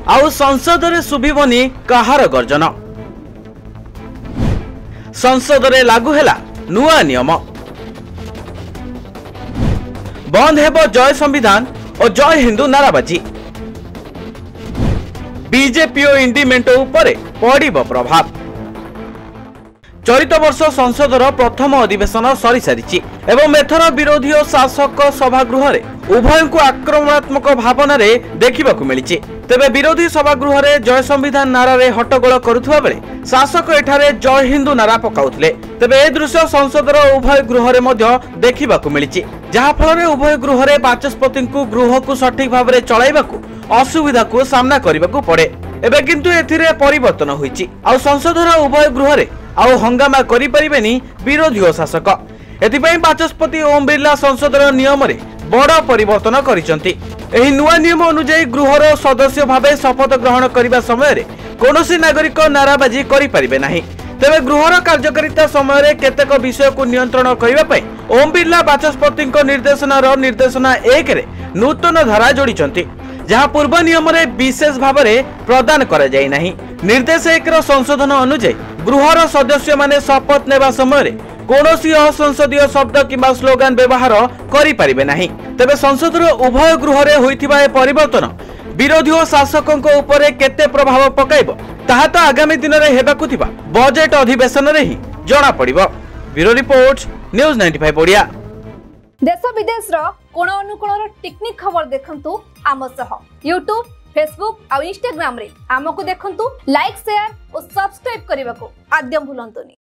आउ संसद रे सुभिबनी कहार गर्जन। संसद रे लागू हैला नुआ नियम। बंद हेबो जय संविधान और जय हिंदू नाराबाजी। बीजेपी और इंडी मेंटो उपरे पड़िबो प्रभाव। चलित वर्ष संसदर प्रथम अधिवेशन सरी सारी एवं एथर विरोधी और शासक सभागृह उभय को आक्रमणात्मक भावना रे देखा मिली। तेबे विरोधी सभागृह रे जय संविधान नारा रे हट्टगोल करुवा बेले शासक एठारे जय हिंदू नारा पकाउथिले। तेबे ए दृश्य संसदर उभय गृह रे मध्य देखा मिली, जहा फल उभय गृह रे बाचस्पति गृह को सठिक भाव में चलाइबाकू असुविधा को सामना करने पड़े। एबे किंतु एथिरे परिवर्तन होईछि। आ संसदर उभय गृह रे आउ हंगामा करि परिबेनी विरोधी और शासक। एथिपई बाचस्पति ओम बिरला संसदर नियम रे बड़ परिवर्तन करिसंती। एही नुआ नियम अनुसार गृहर सदस्य भावे शपथ ग्रहण करबा समय रे कोनोसी नागरिक नाराबाजी करि परिबे नाही। तेबे गृहर कार्यकारिता समय रे केतेक विषय को नियंत्रण करबा पई ओम बिरला बाचस्पति निर्देशना 1 रे नूतन धारा जोड़िसंती, जहाँ पूर्व नियम रे विशेष भाव में प्रदान करा जाय नाही। निर्देश 1 रो संशोधन अनुसार गृहर सदस्य माने शपथ नेबा समय रे कोनोसी असंसदीय शब्द किंबा स्लोगान व्यवहार करि परिबे नाही। तबे संसदर उभय गृह रे होइथिबा ए परिवर्तन विरोधी और शासकक उपरे केते प्रभाव पकाइबो ताहा तो आगामी दिन रे हेबाकु थिबा बजेट अधिवेशन रे ही जणा पड़िबो। Bureau report news 95 Odia. देश विदेश रो कोण अनुकोण टेक्निक खबर देखंतु आम सह यूट्यूब, फेसबुक और इंस्टाग्राम रे आमको देखंतु, लाइक, शेयर और सब्सक्राइब करने को आद्यम भूलंतुनी।